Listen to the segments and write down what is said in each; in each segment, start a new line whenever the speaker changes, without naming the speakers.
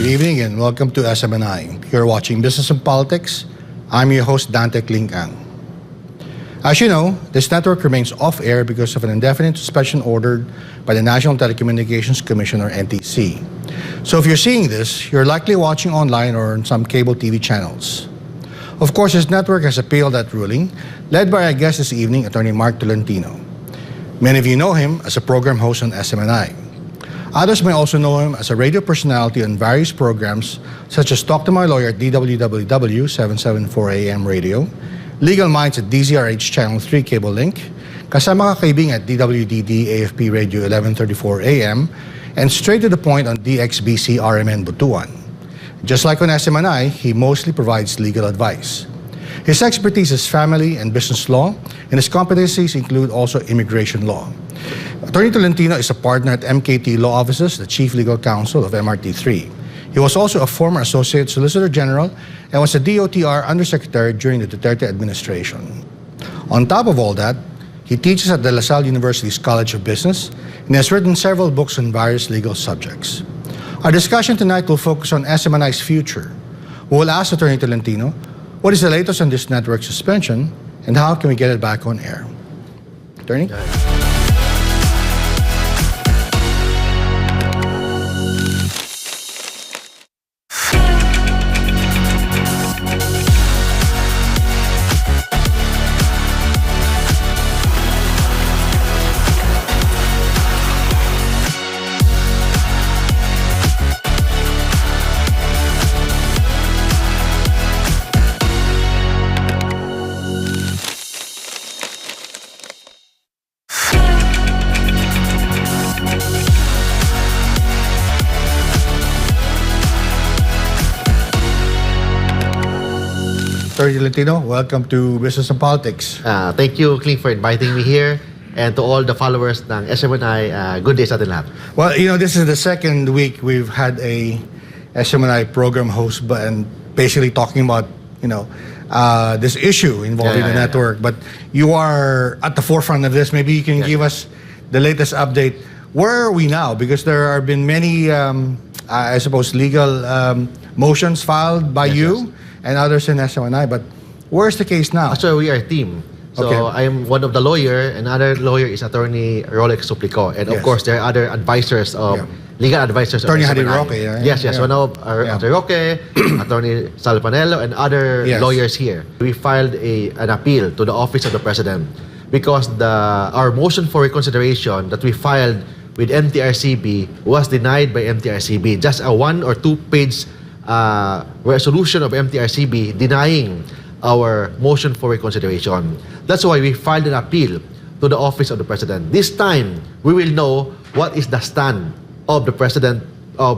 Good evening and welcome to SMNI. You're watching Business and Politics. I'm your host, Dante Klink. As you know, this network remains off-air because of an indefinite suspension ordered by the National Telecommunications Commission, or NTC. So if you're seeing this, you're likely watching online or on some cable TV channels. Of course, this network has appealed that ruling, led by our guest this evening, Attorney Mark Tolentino. Many of you know him as a program host on SMNI. Others may also know him as a radio personality on various programs such as Talk to My Lawyer at DWWW 774 AM Radio, Legal Minds at DZRH Channel 3 Cable Link, Kasama Ka Kaibing at DWDD AFP Radio 1134 AM, and Straight to the Point on DXBC RMN Butuan. Just like on SMNI, he mostly provides legal advice. His expertise is family and business law, and his competencies include also immigration law. Attorney Tolentino is a partner at MKT Law Offices, the Chief Legal Counsel of MRT3. He was also a former Associate Solicitor General and was a DOTR Undersecretary during the Duterte administration. On top of all that, he teaches at the La Salle University's College of Business and has written several books on various legal subjects. Our discussion tonight will focus on SMNI's future. We will ask Attorney Tolentino, what is the latest on this network suspension and how can we get it back on air? Attorney? Attorney Tolentino, welcome to Business and Politics.
Thank you, Klink, for inviting me here. And to all the followers ng SMNI, good day sa atin lahat.
Well, you know, this is the second week we've had a SMNI program host and basically talking about, you know, this issue involving the network. But you are at the forefront of this. Maybe you can give us the latest update. Where are we now? Because there have been many, I suppose, legal motions filed by you and others in SMNI, but where's the case now?
So we are a team. So I am one of the lawyer, and another lawyer is Attorney Rolex Suplico. And of course, there are other advisors of legal advisors.
Attorney
of
Hadi
SMNI.
Roque.
Yes. One of our Attorney Roque, Attorney Salpanello, and other lawyers here. We filed an appeal to the Office of the President because our motion for reconsideration that we filed with MTRCB was denied by MTRCB. Just a 1 or 2 page resolution of MTRCB denying our motion for reconsideration. That's why we filed an appeal to the Office of the President. This time, we will know what is the stand of the President,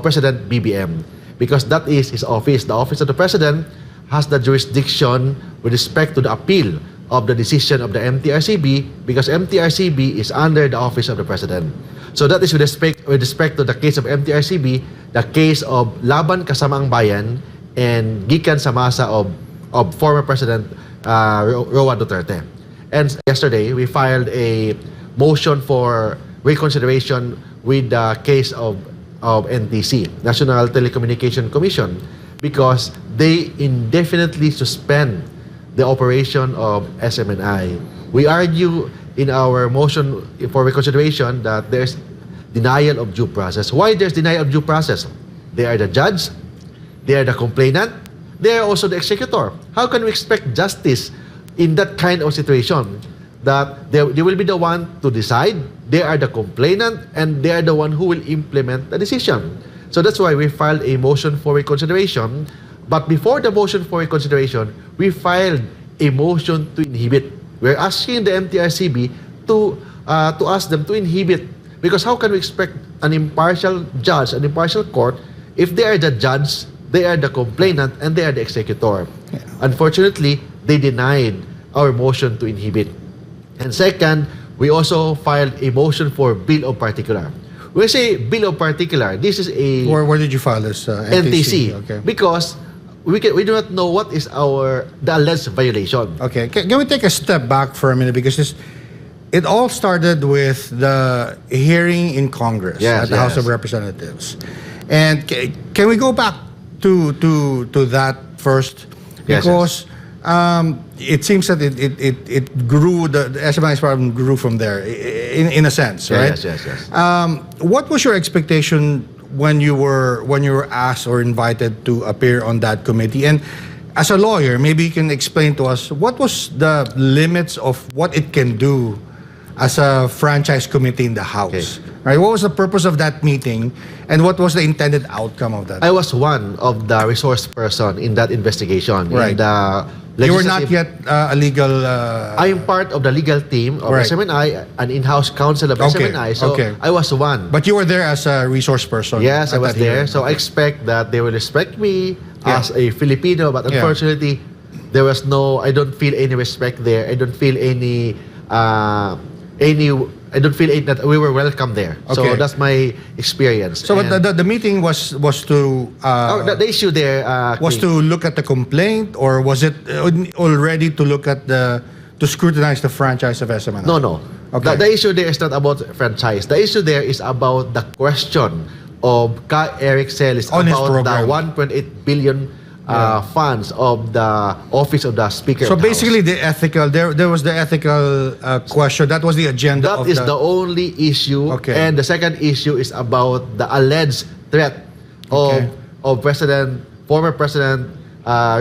President BBM, because that is his office. The Office of the President has the jurisdiction with respect to the appeal of the decision of the MTRCB, because MTRCB is under the Office of the President. So that is with respect to the case of MTRCB, the case of Laban Kasama ang Bayan and gikan sa masa of former President Roa Duterte. And yesterday, we filed a motion for reconsideration with the case of NTC, National Telecommunication Commission, because they indefinitely suspend the operation of SMNI. We argue in our motion for reconsideration that there's denial of due process. Why there's denial of due process? They are the judge, they are the complainant, they are also the executor. How can we expect justice in that kind of situation? That they will be the one to decide, they are the complainant, and they are the one who will implement the decision. So that's why we filed a motion for reconsideration. But before the motion for reconsideration, we filed a motion to inhibit. We're asking the MTRCB to ask them to inhibit, because how can we expect an impartial judge, an impartial court, if they are the judge, they are the complainant, and they are the executor? Unfortunately, they denied our motion to inhibit. And second, we also filed a motion for bill of particular. When we say bill of particular, this is a...
Where did you file this?
NTC.
Okay.
Because we do not know what is the alleged violation.
Okay, can we take a step back for a minute, because it all started with the hearing in Congress at the House of Representatives. And can we go back to that first?
Yes,
Because it seems that it grew, the SMNI's problem grew from there, in a sense, right?
Yes.
What was your expectation when you were asked or invited to appear on that committee? And as a lawyer, maybe you can explain to us what was the limits of what it can do as a franchise committee in the House, right? What was the purpose of that meeting, and what was the intended outcome of that?
I was one of the resource person in that investigation.
Right.
In the
You were not yet a legal...
I am part of the legal team of
Right.
SMNI, an in-house counsel of
Okay,
SMNI. So
okay.
I was one.
But you were there as a resource person.
Yes, I
at
was
that
there.
hearing.
So I expect that they will respect me
Yeah.
as a Filipino. But
Yeah.
unfortunately, there was no. I don't feel any respect there. I don't feel any. I don't feel that we were welcome there. So
Okay.
that's my experience.
So but
And-
the meeting was to...
the issue there
was to look at the complaint, or was it already to look at to scrutinize the franchise of SMNI?
No.
Okay.
The issue there is not about franchise. The issue there is about the question of Eric Celis
On his
about the
program.
1.8 billion funds of the office of the Speaker.
So
of the
basically,
House.
the ethical there was the ethical question. That was the agenda.
That
of
is the only issue.
Okay.
And the second issue is about the alleged threat
Okay.
of former President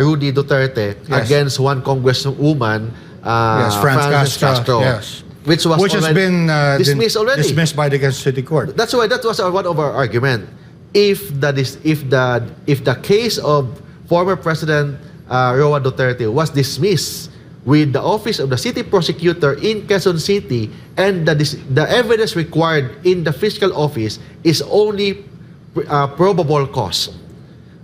Rudy Duterte
Yes.
against one congresswoman,
Yes, Franz Castro. Yes.
which has
already
been dismissed already.
dismissed by the Quezon City Court.
That's why that was one of our argument. If the case of former President Roa Duterte was dismissed with the office of the city prosecutor in Quezon City, and the evidence required in the fiscal office is only probable cause,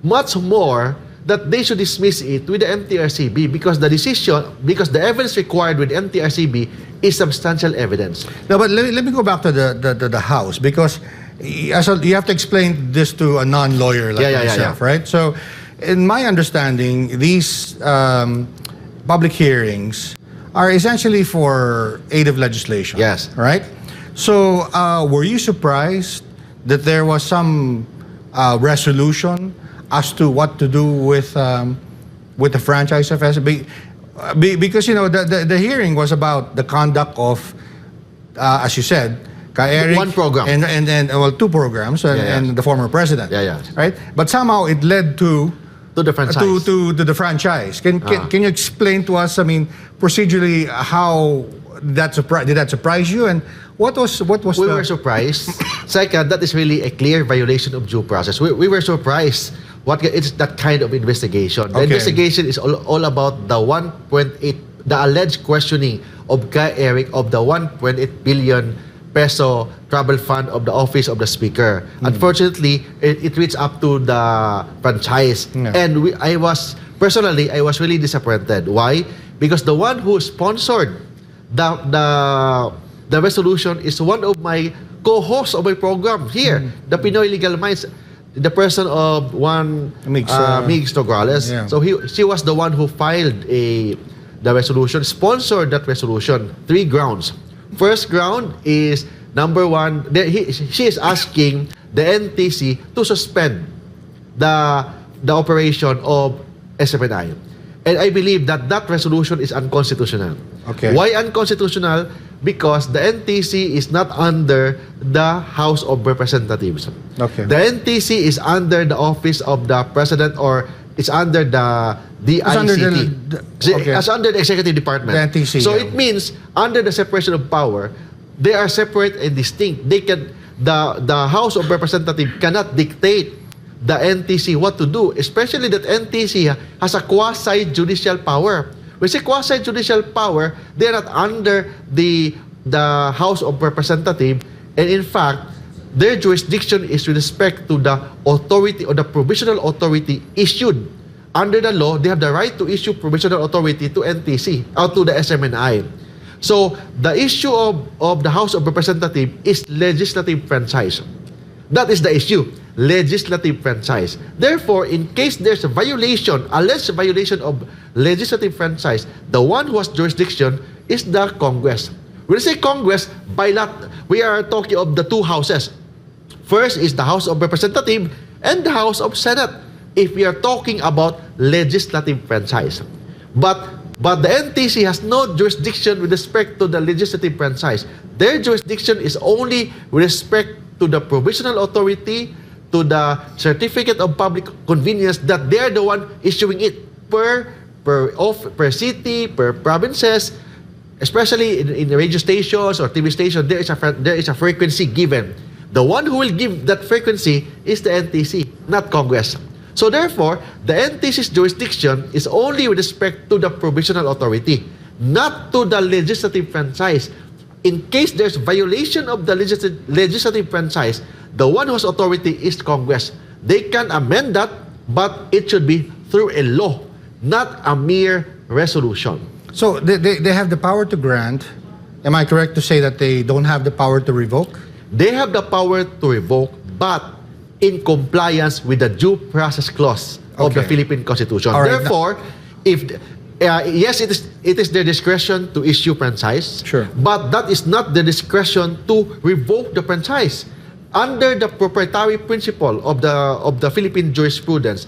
much more that they should dismiss it with the MTRCB, because the evidence required with MTRCB is substantial evidence.
No, but let me go back to the House, because you have to explain this to a non-lawyer like myself, right? So, in my understanding, these public hearings are essentially for aid of legislation.
Yes.
Right? So, were you surprised that there was some resolution as to what to do with the franchise of SB? Because, the hearing was about the conduct of, as you said, Eric,
one program.
and two programs, and the former president. Right? But somehow it led to
the franchise.
to the franchise. Can you explain to us, procedurally, how did that surprise you, and what was
We were surprised. Second, that is really a clear violation of due process. We were surprised. It's that kind of investigation. The
Okay.
investigation is all about the 1.8, the alleged questioning of Eric of the 1.8 billion peso travel fund of the office of the Speaker. Unfortunately, it reached up to the franchise.
Yeah.
And I was really disappointed. Why? Because the one who sponsored the resolution is one of my co-hosts of my program here, the Pinoy Legal Minds, the person of one Migs Nograles.
Yeah.
So she was the one who filed the resolution, sponsored that resolution. 3 grounds. First ground is, number one, she is asking the NTC to suspend the operation of SMNI. And I believe that resolution is unconstitutional.
Okay.
Why unconstitutional? Because the NTC is not under the House of Representatives.
Okay.
The NTC is under the office of the President, or it's under the ICT. As under the Executive Department.
The NTC,
So
yeah.
it means under the separation of power, they are separate and distinct. The House of Representatives cannot dictate the NTC what to do, especially that NTC has a quasi-judicial power. When say quasi-judicial power, they are not under the House of Representatives, and in fact, their jurisdiction is with respect to the authority or the provisional authority issued. Under the law, they have the right to issue provisional authority to NTC or to the SMNI. So, the issue of the House of Representatives is legislative franchise. That is the issue, legislative franchise. Therefore, in case there's a violation, alleged violation of legislative franchise, the one who has jurisdiction is the Congress. When we say Congress, we are talking of the 2 houses. First is the House of Representatives, and the House of Senate if we are talking about legislative franchise. But the NTC has no jurisdiction with respect to the legislative franchise. Their jurisdiction is only with respect to the provisional authority, to the certificate of public convenience that they are the one issuing it per city, per provinces, especially in radio stations or TV stations. There is a frequency given. The one who will give that frequency is the NTC, not Congress. So therefore, the NTC's jurisdiction is only with respect to the provisional authority, not to the legislative franchise. In case there's violation of the legislative franchise, the one whose authority is Congress. They can amend that, but it should be through a law, not a mere resolution.
So they have the power to grant. Am I correct to say that they don't have the power to revoke?
They have the power to revoke, but in compliance with the due process clause of the Philippine Constitution.
All right,
therefore, yes, it is their discretion to issue franchise.
Sure.
But that is not the discretion to revoke the franchise. Under the proprietary principle of the Philippine jurisprudence,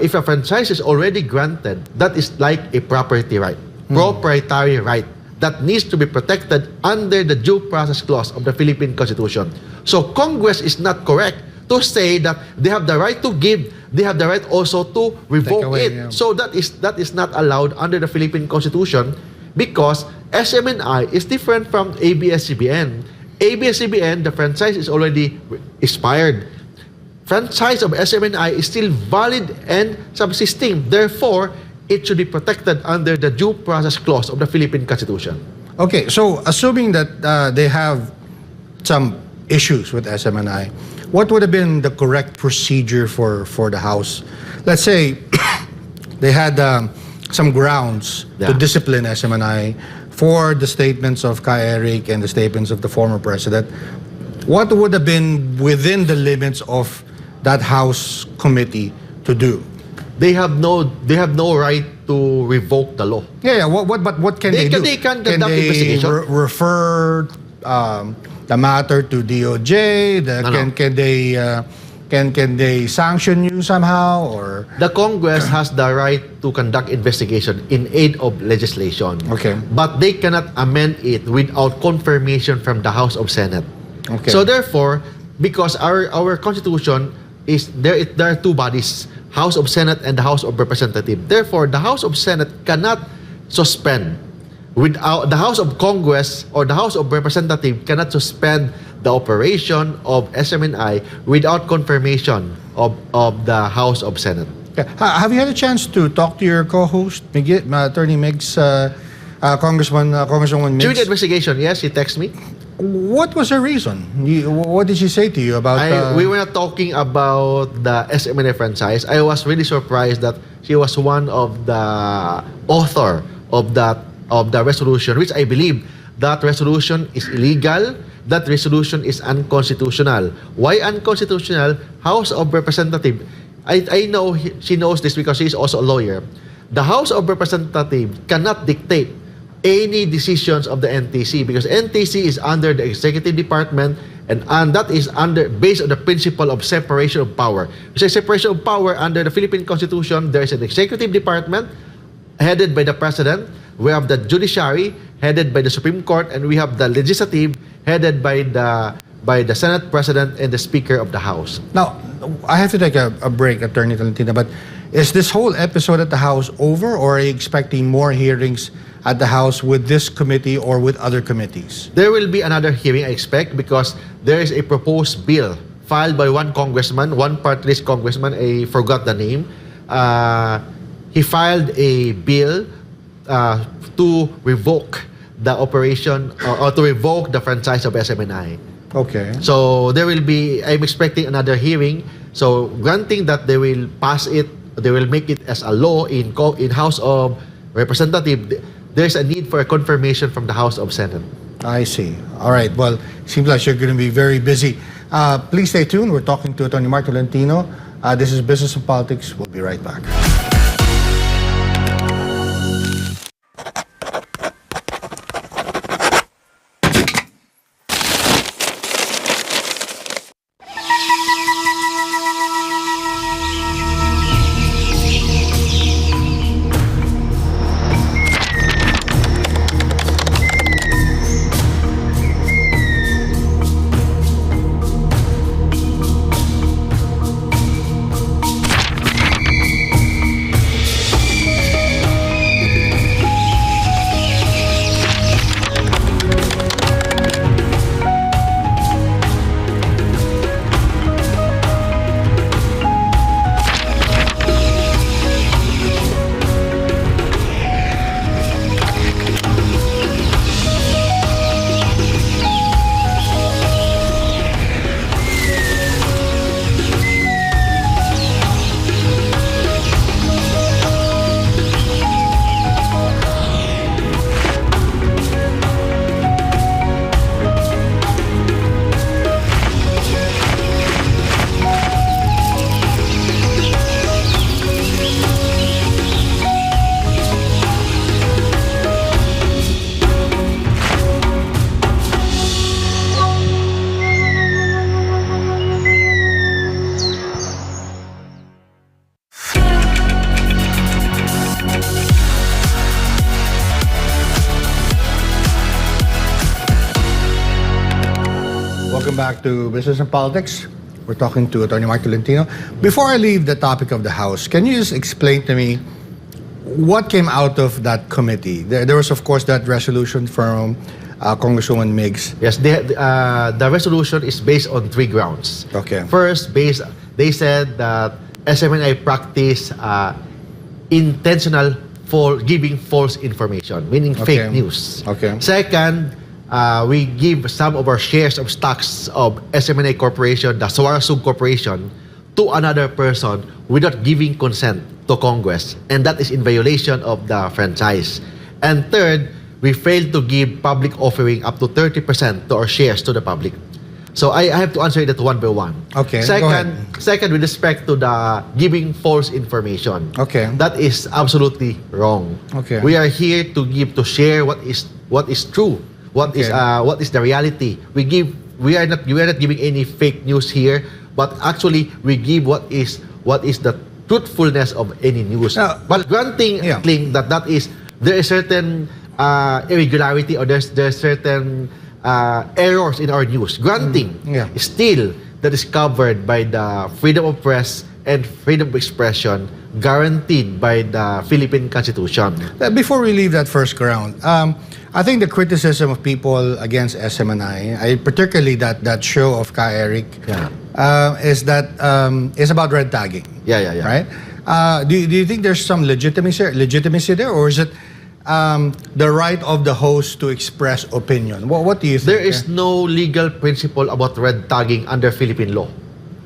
if a franchise is already granted, that is like a property right, proprietary right that needs to be protected under the due process clause of the Philippine Constitution. So Congress is not correct to say that they have the right to give, they have the right also to revoke
away,
it.
yeah.
So that is not allowed under the Philippine Constitution because SMNI is different from ABS-CBN. ABS-CBN, the franchise is already expired. Franchise of SMNI is still valid and subsisting. Therefore, it should be protected under the due process clause of the Philippine Constitution.
Okay, so assuming that they have some issues with SMNI, what would have been the correct procedure for the House? Let's say they had some grounds to discipline SMNI for the statements of Kai Eric and the statements of the former president. What would have been within the limits of that House committee to do?
They have no right to revoke the law.
Yeah. What can they do?
They can conduct investigation.
Refer the matter to DOJ? Can they sanction you somehow, or
the Congress has the right to conduct investigation in aid of legislation?
Okay.
But they cannot amend it without confirmation from the House of Senate.
Okay.
So therefore, because our Constitution is there are two bodies, House of Senate and the House of Representatives. Therefore, the House of Senate cannot suspend without the House of Congress or the House of Representatives cannot suspend the operation of SMNI without confirmation of the House of Senate.
Okay. Have you had a chance to talk to your co-host, Attorney Miggs, Congresswoman Miggs?
During the investigation, yes, he texted me.
What was her reason? What did she say to you about?
We were not talking about the SMNI franchise. I was really surprised that she was one of the author of the resolution, which I believe that resolution is illegal. That resolution is unconstitutional. Why unconstitutional? House of Representatives. I know she knows this because she is also a lawyer. The House of Representatives cannot dictate any decisions of the NTC because NTC is under the executive department and that is based on the principle of separation of power. So separation of power under the Philippine Constitution, there is an executive department headed by the president. We have the judiciary headed by the Supreme Court, and we have the legislative headed by the Senate President and the Speaker of the House.
Now, I have to take a break, Attorney Tolentino, but is this whole episode at the House over, or are you expecting more hearings at the House with this committee or with other committees?
There will be another hearing, I expect, because there is a proposed bill filed by one congressman, one party list congressman, I forgot the name. He filed a bill to revoke the operation or to revoke the franchise of SMNI.
Okay.
So there will be, I'm expecting another hearing. So granting that they will pass it, they will make it as a law in House of Representatives, there's a need for a confirmation from the House of Senate.
I see. All right. Well, seems like you're going to be very busy. Please stay tuned. We're talking to Attorney Mark Tolentino. This is Business and Politics. We'll be right back. back to Business and Politics. We're talking to Attorney Mark Tolentino. Before I leave the topic of the House, can you just explain to me what came out of that committee? There was, of course, that resolution from Congresswoman Miggs.
Yes, the resolution is based on 3 grounds.
Okay.
First, they said that SMNI practice intentional giving false information, meaning fake news.
Okay.
Second, we give some of our shares of stocks of SMNI Corporation, the Suarasug Corporation, to another person without giving consent to Congress, and that is in violation of the franchise. And third, we failed to give public offering up to 30% to our shares to the public. So I have to answer that one by one.
Okay, go ahead.
Second, with respect to the giving false information.
Okay.
That is absolutely wrong.
Okay.
We are here to share what is true, what is the reality. We are not giving any fake news here, but actually we give what is the truthfulness of any news. But granting Klink that there is certain irregularity, or there's certain errors in our news. Granting, still that is covered by the freedom of press and freedom of expression guaranteed by the Philippine Constitution.
Before we leave that first ground, I think the criticism of people against SMNI, particularly that show of Ka Eric, is about red tagging.
Yeah.
Right? Do you think there's some legitimacy there, or is it the right of the host to express opinion? What do you think?
There is no legal principle about red tagging under Philippine law.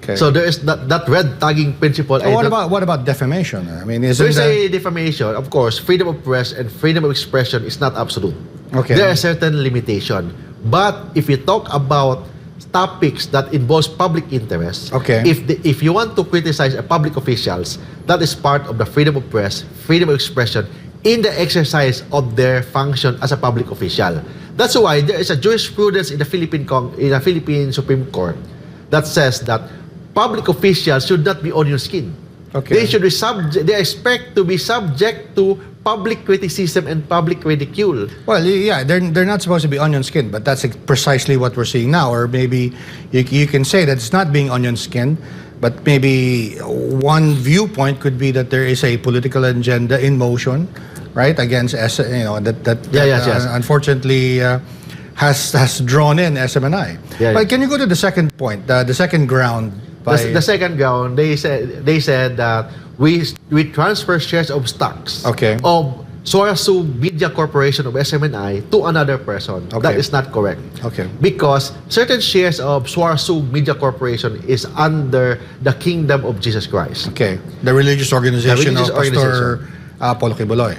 Okay.
So there is that red tagging principle.
What about defamation? I mean,
there's a defamation. Of course, freedom of press and freedom of expression is not absolute.
Okay.
There are certain limitation. But if you talk about topics that involves public interest, if you want to criticize public officials, that is part of the freedom of press, freedom of expression in the exercise of their function as a public official. That's why there is a jurisprudence in the Philippine Supreme Court that says that public officials should not be onion skin.
Okay.
They expect to be subject to public criticism and public ridicule.
Well, yeah, they're not supposed to be onion skinned, but that's precisely what we're seeing now. Or maybe you can say that it's not being onion skinned, but maybe one viewpoint could be that there is a political agenda in motion, right, against unfortunately has drawn in SMNI. But can you go to the second point, the second ground?
The second ground, they said that we transfer shares of stocks of Suarasug Media Corporation of SMNI to another person. That is not correct. Because certain shares of Suarasug Media Corporation is under the Kingdom of Jesus Christ.
The religious organization of Pastor Apollo Kibuloy.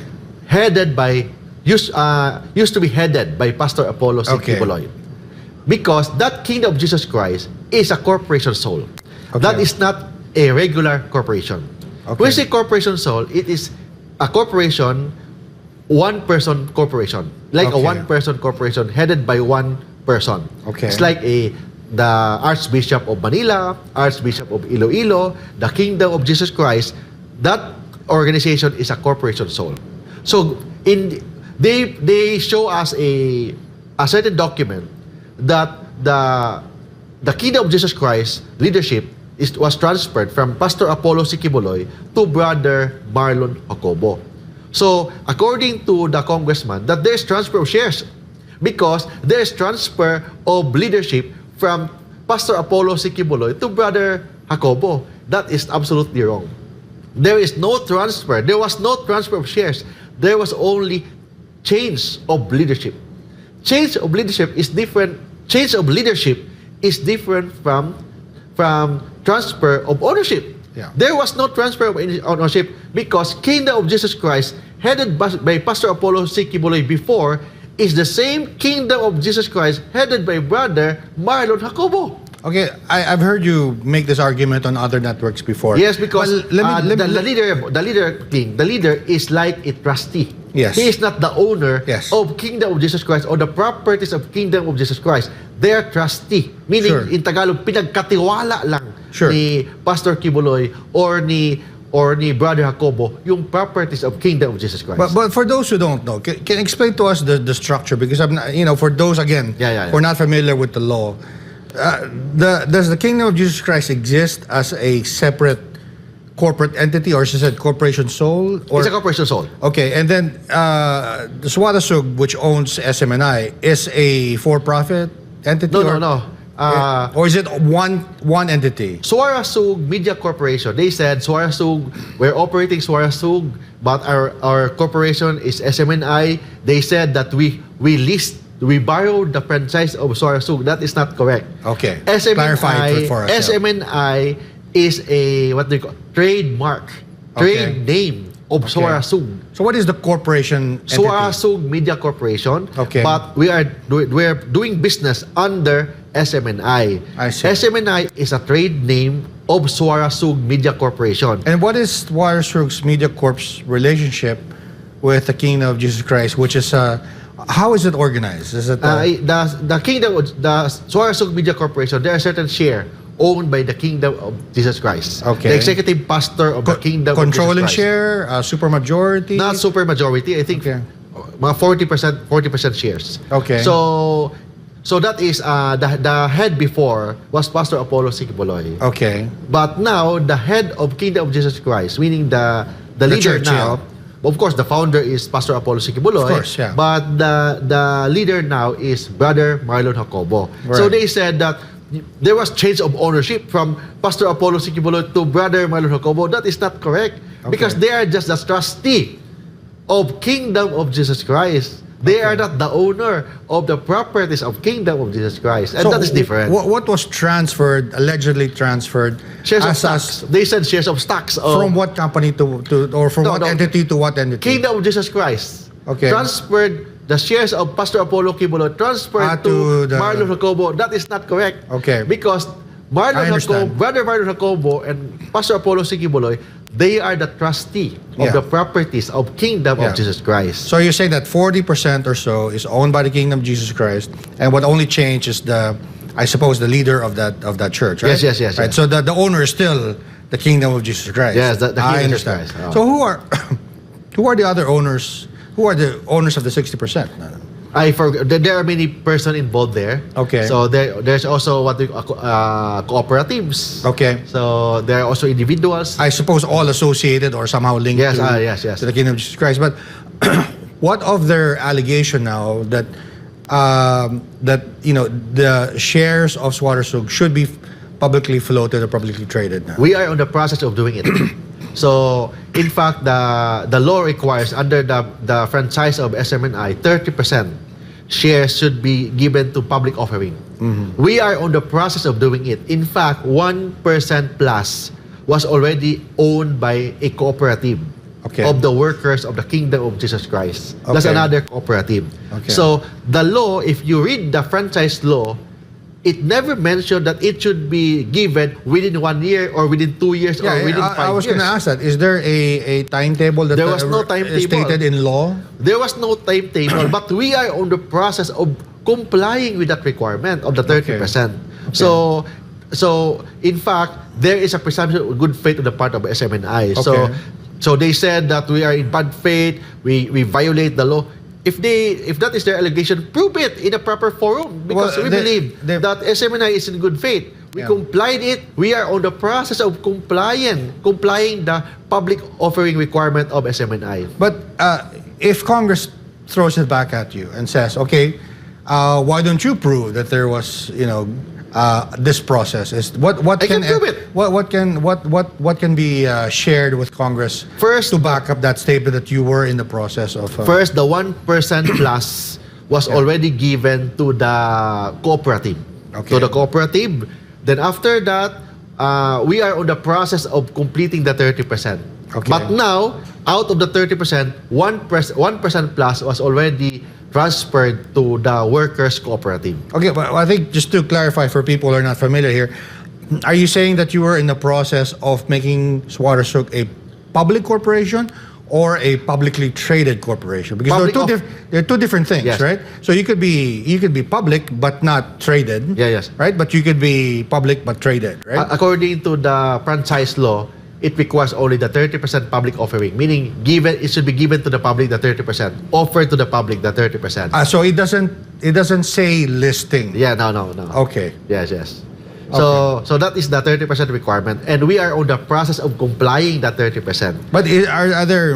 Used to be headed by Pastor Apollo Kibuloy. Because that Kingdom of Jesus Christ is a corporation soul. That is not a regular corporation. When we say corporation soul, it is a corporation, one-person corporation. Like a one-person corporation headed by one person. It's like the Archbishop of Manila, Archbishop of Iloilo, the Kingdom of Jesus Christ. That organization is a corporation soul. So they show us a certain document that the Kingdom of Jesus Christ leadership was transferred from Pastor Apollo Kibuloy to Brother Marlon Jacobo. So, according to the congressman, that there's transfer of shares because there's transfer of leadership from Pastor Apollo Kibuloy to Brother Jacobo. That is absolutely wrong. There is no transfer. There was no transfer of shares. There was only change of leadership. Change of leadership is different. Change of leadership is different from transfer of ownership. There was no transfer of ownership because Kingdom of Jesus Christ, headed by Pastor Apollo Kibuloy before, is the same Kingdom of Jesus Christ headed by Brother Marlon Jacobo.
I've heard you make this argument on other networks before.
Yes, because the leader is like a trustee.
Yes.
He is not the owner of Kingdom of Jesus Christ or the properties of Kingdom of Jesus Christ. They are trustee. Meaning, in Tagalog, pinagkatiwala lang ni Pastor Kibuloy or ni Brother Jacobo yung properties of Kingdom of Jesus Christ.
But for those who don't know, can you explain to us the structure? Because for those, again, who are not familiar with the law, Does the Kingdom of Jesus Christ exist as a separate corporate entity, or is it corporation sole? Or,
It's a corporation sole.
okay, and then the Swatasug, which owns SMNI, is a for-profit entity?
No.
Or is it one entity?
Swarasug Media Corporation. They said Swarasug, we're operating Swarasug, but our corporation is SMNI. They said that we borrowed the franchise of Swarasug. That is not correct.
Okay.
SMNI,
Clarify it for us. Yeah.
SMNI is a what they call trademark, trade name of Swarasug.
So what is the corporation entity?
Swarasug Media Corporation.
Okay.
But we are doing business under SMNI.
I see.
SMNI is a trade name of Swarasug Media Corporation.
And what is Swatasug's Media Corp's relationship with the Kingdom of Jesus Christ, which is how is it organized? Is it
The Kingdom, the Swarasug Media Corporation, there are certain share owned by the Kingdom of Jesus Christ.
Okay.
The executive pastor of the Kingdom of Jesus
controlling
Christ.
share, supermajority?
Not super majority. I think
Okay.
mga 40% shares.
Okay.
So that is the head before was Pastor Apollo Siquiboloy.
Okay.
But now the head of Kingdom of Jesus Christ, meaning the leader
church,
now, of course the founder is Pastor Apollo Siquiboloy.
Of course, yeah.
But the leader now is Brother Marlon Jacobo.
Right.
So they said that there was change of ownership from Pastor Apollo Siquiboloy to Brother Marlon Jacobo. That is not correct because they are just the trustee of Kingdom of Jesus Christ. They are not the owner of the properties of Kingdom of Jesus Christ. And
So
that is different.
What was transferred, allegedly transferred,
Shares of
as
stocks. They said shares of stocks.
from what company to or from what entity to what entity?
Kingdom of Jesus Christ.
Okay.
Transferred the shares of Pastor Apollo Siquiboloy transferred to
the
Marlon Jacobo. That is not correct.
Okay.
Because
I understand.
Brother Marlon Jacobo and Pastor Apollo Siquiboloy, they are the trustee of
Yeah.
the properties of Kingdom
Yeah.
of Jesus Christ.
So you're saying that 40% or so is owned by the Kingdom of Jesus Christ, and what only changed is I suppose, the leader of that church, right?
Yes.
Right. So the owner is still the Kingdom of Jesus Christ.
Yes, the Kingdom
I
of Jesus
understand.
Christ. Oh.
So who are the other owners? Who are the owners of the 60%?
I forgot. There are many persons involved there.
Okay.
So there's also what we cooperatives.
Okay.
So there are also individuals.
I suppose all associated or somehow linked
Yes,
to,
yes.
to the Kingdom of Jesus Christ. But what of their allegation now that the shares of Swatasug should be publicly floated or publicly traded now?
We are on the process of doing it. So, in fact, the law requires under the franchise of SMNI, 30% shares should be given to public offering.
Mm-hmm.
We are on the process of doing it. In fact, 1% plus was already owned by a cooperative of the workers of the Kingdom of Jesus Christ. That's another cooperative.
Okay.
So, the law, if you read the franchise law, it never mentioned that it should be given within 1 year or within 2 years or within 5 years.
I was going to ask that. Is there a timetable that
There was no timetable.
stated in law?
There was no timetable, but we are on the process of complying with that requirement of the 30%.
Okay.
So in fact, there is a presumption of good faith on the part of SMNI.
Okay.
So they said that we are in bad faith, we violate the law. If that is their allegation, prove it in a proper forum because we believe that SMNI is in good faith. We complied it. We are on the process of complying the public offering requirement of SMNI.
But if Congress throws it back at you and says, okay, why don't you prove that there was, this process? What
I can prove it.
What can be shared with Congress
First,
to back up that statement that you were in the process of?
First, the 1% plus was already given to the cooperative.
Okay.
To the cooperative. Then after that, we are on the process of completing the 30%.
Okay.
But now, out of the 30%, 1% plus was already transferred to the workers' cooperative.
Okay, but I think just to clarify for people who are not familiar here, are you saying that you were in the process of making Swatasug a public corporation or a publicly traded corporation? Because there are two different things,
Yes.
right? So you could be public but not traded.
Yes.
Right? But you could be public but traded, right?
According to the franchise law, it requires only the 30% public offering, meaning it should be given to the public the 30%, offered to the public the 30%.
So it doesn't say listing.
Yeah, no.
Okay.
Yes. So that is the 30% requirement, and we are on the process of complying that 30%.
But are there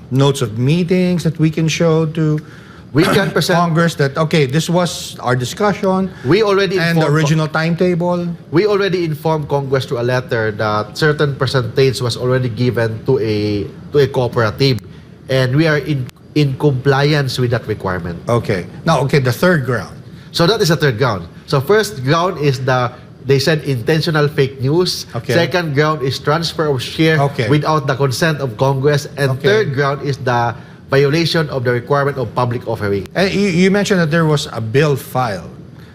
notes of meetings that we can show to
We can present
Congress that, okay, this was our discussion
We already
and the
informed
original timetable?
We already informed Congress through a letter that certain percentage was already given to a cooperative, and we are in compliance with that requirement.
Okay. Now, the third ground.
So that is the third ground. So first ground is they said intentional fake news.
Okay.
Second ground is transfer of share without the consent of Congress. And third ground is the violation of the requirement of public offering.
And you mentioned that there was a bill filed.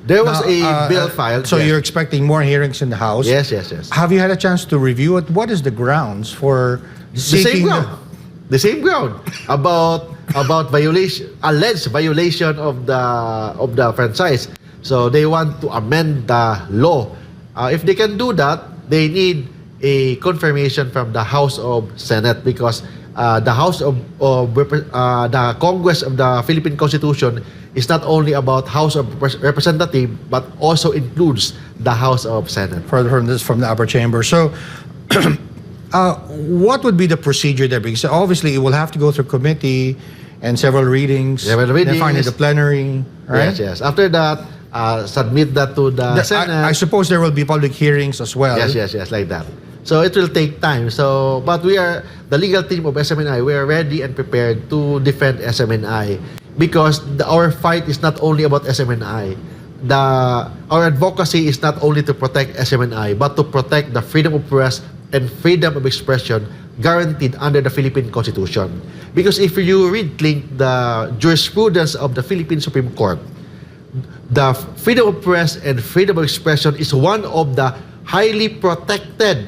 There was a bill filed.
So you're expecting more hearings in the House?
Yes.
Have you had a chance to review it? What is the grounds for seeking
the same ground about alleged violation of the franchise. So they want to amend the law. If they can do that, they need a confirmation from the House of Senate, because the Congress of the Philippine Constitution is not only about House of Representatives but also includes the House of Senate.
From the upper chamber. So, what would be the procedure there? Because obviously it will have to go through committee and several readings. Then finally the plenary, right?
Yes. After that, submit that to the Senate.
I suppose there will be public hearings as well.
Yes, like that. So it will take time. But the legal team of SMNI, we are ready and prepared to defend SMNI, because our fight is not only about SMNI. Our advocacy is not only to protect SMNI, but to protect the freedom of press and freedom of expression guaranteed under the Philippine Constitution. Because if you read, Klink, the jurisprudence of the Philippine Supreme Court, the freedom of press and freedom of expression is one of the highly protected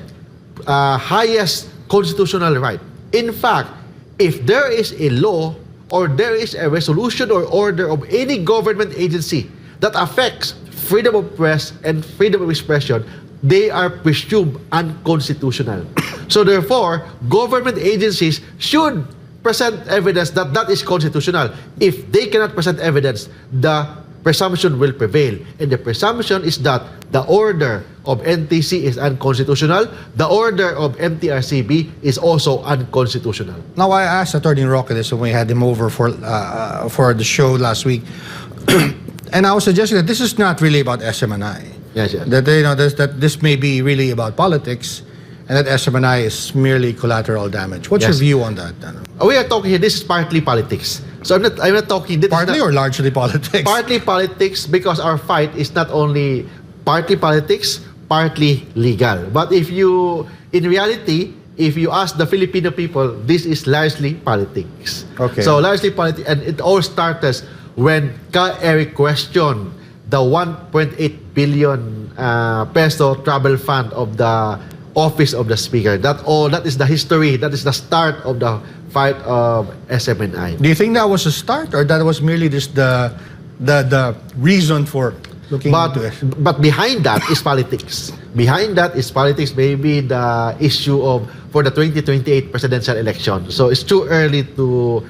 highest constitutional right. In fact, if there is a law or there is a resolution or order of any government agency that affects freedom of press and freedom of expression, they are presumed unconstitutional. So therefore, government agencies should present evidence that that is constitutional. If they cannot present evidence, the presumption will prevail. And the presumption is that the order of NTC is unconstitutional. The order of MTRCB is also unconstitutional.
Now, I asked Attorney Roque this when we had him over for the show last week. And I was suggesting that this is not really about SMNI.
Yes.
That that this may be really about politics, and that SMNI is merely collateral damage. What's your view on that?
We are talking here. This is partly politics. So I'm not talking.
Partly or largely politics?
Partly politics, because our fight is not only partly politics, partly legal. But in reality, if you ask the Filipino people, this is largely politics.
Okay.
So largely politics, and it all started when Eric questioned the 1.8 billion peso travel fund of the office of the Speaker. That is the history. That is the start of the fight of SMNI.
Do you think that was a start, or that was merely just the reason for looking into it?
But behind that is politics. Behind that is politics. Maybe the issue for the 2028 presidential election. So it's too early to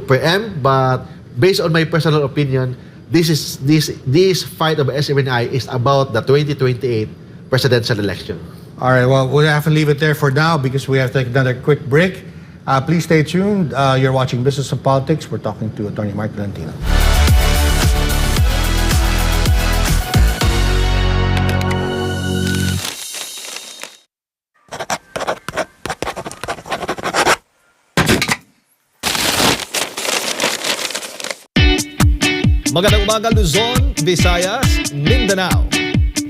preempt. But based on my personal opinion, this fight of SMNI is about the 2028 presidential election.
All right, well, we'll have to leave it there for now because we have to take another quick break. Please stay tuned. You're watching Business and Politics. We're talking to Attorney Mark Tolentino.
Magandang umaga Luzon, Visayas, Mindanao.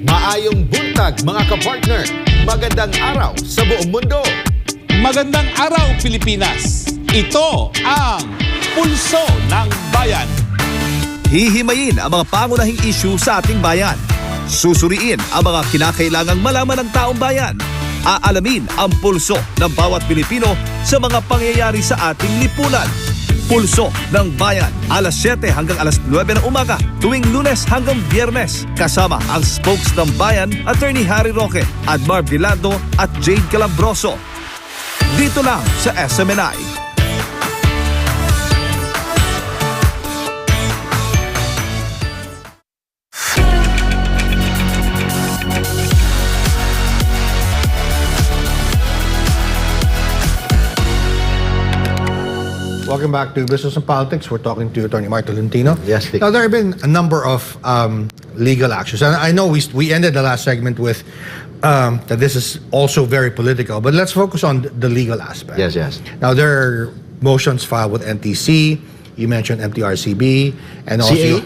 Maayong buntag mga kapartner. Magandang araw sa buong mundo.
Magandang araw Pilipinas. Ito ang Pulso ng Bayan.
Hihimayin ang mga pangunahing issue sa ating bayan. Susuriin ang mga kinakailangang malaman ng taong bayan. Aalamin ang pulso ng bawat Pilipino sa mga pangyayari sa ating lipunan. Pulso ng Bayan, alas 7 hanggang alas 9 ng umaga, tuwing Lunes hanggang Biyernes. Kasama ang spokes ng Bayan, Attorney Harry Roque, Admar Vilado at Jade Calabroso. Dito lang sa SMNI.
Welcome back to Business and Politics. We're talking to Attorney Tolentino.
Yes, Dick.
Now, there have been a number of legal actions. And I know we ended the last segment with that this is also very political, but let's focus on the legal aspect.
Yes, yes.
Now, there are motions filed with NTC. You mentioned MTRCB. And also
CA?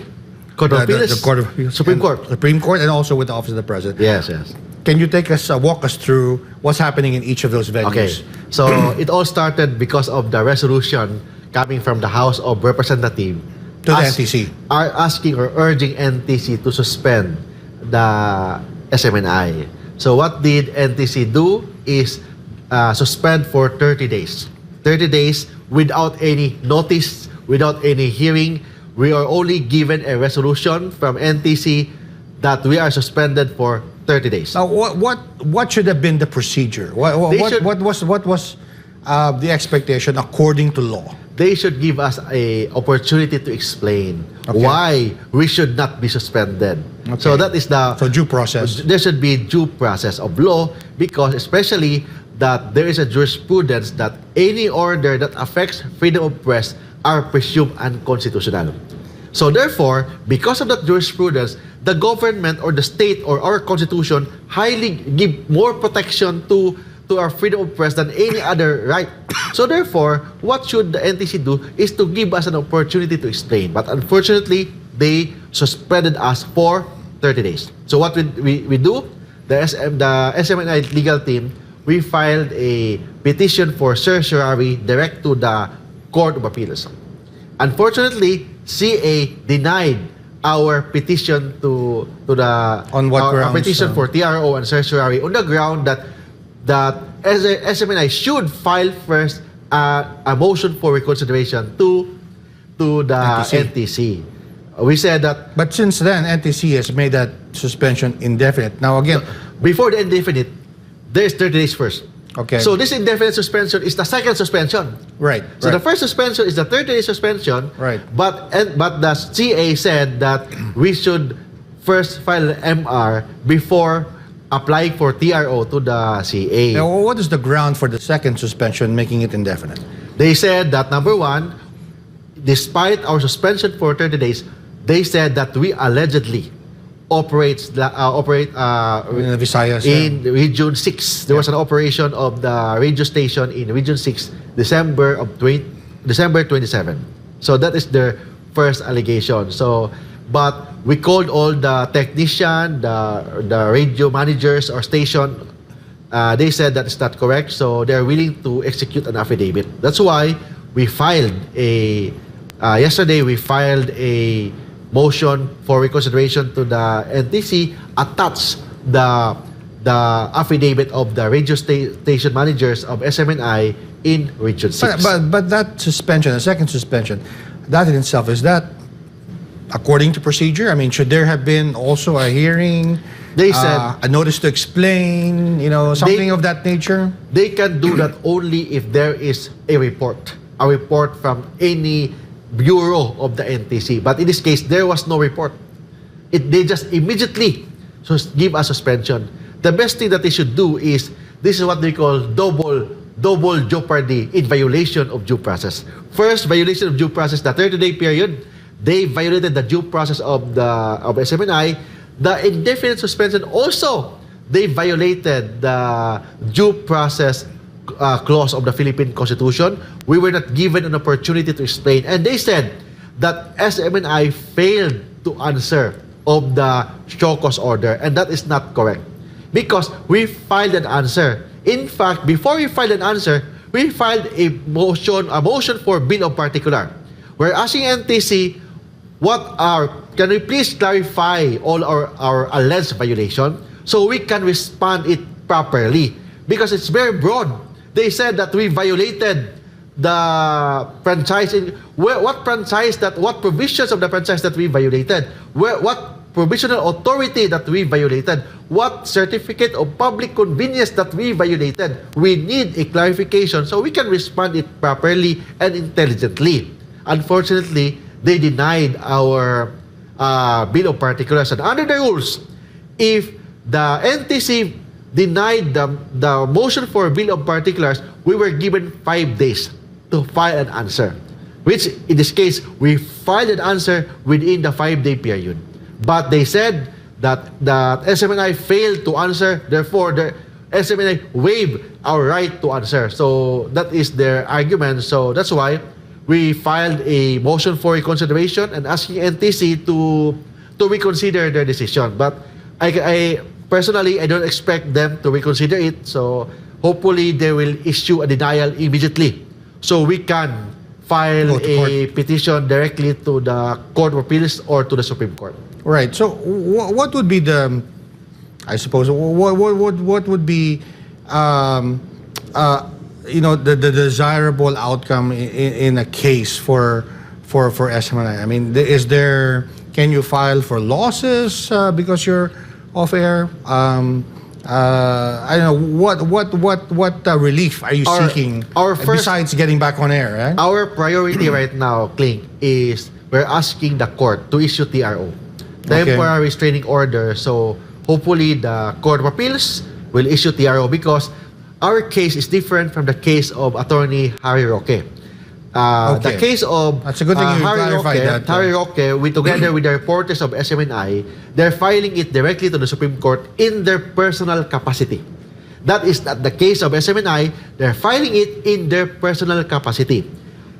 Court of Appeals?
The Court of Appeals.
Supreme Court.
Supreme Court, and also with the Office of the President.
Yes, yes.
Can you walk us through what's happening in each of those venues?
Okay, so it all started because of the resolution coming from the House of Representatives
To the NTC.
are asking or urging NTC to suspend the SMNI. So what did NTC do is suspend for 30 days. 30 days without any notice, without any hearing. We are only given a resolution from NTC that we are suspended for 30 days.
Now, what should have been the procedure? What was the expectation according to law?
They should give us a opportunity to explain why we should not be suspended.
Okay.
So that is the
due process.
There should be due process of law, because especially that there is a jurisprudence that any order that affects freedom of press are presumed unconstitutional. So therefore, because of that jurisprudence, the government or the state or our constitution highly give more protection to our freedom of press than any other right. So therefore, what should the NTC do is to give us an opportunity to explain. But unfortunately, they suspended us for 30 days. So what we do, the SMNI legal team, we filed a petition for certiorari direct to the Court of Appeals. Unfortunately, CA denied our petition to the
On what
our
grounds?
petition for TRO and certiorari on the ground that SMNI should file first a motion for reconsideration to the NTC. We said that
But since then, NTC has made that suspension indefinite. Now again,
before the indefinite, there's 30 days first.
Okay.
So this indefinite suspension is the second suspension.
right.
So the first suspension is the 30-day suspension.
Right.
But the CA said that we should first file an MR before applying for TRO to the CA.
Now, what is the ground for the second suspension, making it indefinite?
They said that, number one, despite our suspension for 30 days, they said that we allegedly operate
In the Visayas.
in Region 6. There was an operation of the radio station in Region 6, December 27. So that is their first allegation. So, but we called all the technician, the radio managers or station. They said that is not correct. So they're willing to execute an affidavit. That's why we filed yesterday we filed a motion for reconsideration to the NTC, attached the affidavit of the radio station managers of SMNI in Region 6.
But that suspension, the second suspension, that in itself, is that according to procedure? I mean, should there have been also a hearing?
They said
a notice to explain, something of that nature?
they can do that only if there is a report from any bureau of the NTC. But in this case, there was no report. They just immediately give a suspension. The best thing that they should do is, this is what they call double jeopardy in violation of due process. First, violation of due process, the 30-day period, they violated the due process of SMNI. The indefinite suspension also, they violated the due process clause of the Philippine Constitution. We were not given an opportunity to explain. And they said that SMNI failed to answer of the show cause order. And that is not correct. Because we filed an answer. In fact, before we filed an answer, we filed a motion for bill of particular. We're asking NTC, can we please clarify all our alleged violation so we can respond it properly? Because it's very broad. They said that we violated the franchise what provisions of the franchise that we violated, what provisional authority that we violated, what certificate of public convenience that we violated. We need a clarification so we can respond it properly and intelligently. Unfortunately, they denied our bill of particulars, and under the rules, if the NTC denied the motion for bill of particulars, we were given 5 days to file an answer, which in this case, we filed an answer within the 5-day period. But they said that the SMNI failed to answer, therefore the SMNI waived our right to answer. So that is their argument. So that's why we filed a motion for reconsideration and asking NTC to reconsider their decision. But I personally, I don't expect them to reconsider it. So hopefully they will issue a denial immediately, so we can file a petition directly to the Court of Appeals or to the Supreme Court.
Right. So what would be the, I suppose, what would be, the desirable outcome in a case for SMNI? I mean, can you file for losses because you're off air? I don't know, what relief are you seeking besides getting back on air? Right?
Our priority right now, Klink, is we're asking the court to issue TRO, temporary restraining order. So hopefully the Court of Appeals will issue TRO, because our case is different from the case of Attorney Harry Roque. The case of
That's a good thing you clarified that.
Harry Roque, together with the reporters of SMNI, they're filing it directly to the Supreme Court in their personal capacity. That is not the case of SMNI. They're filing it in their personal capacity.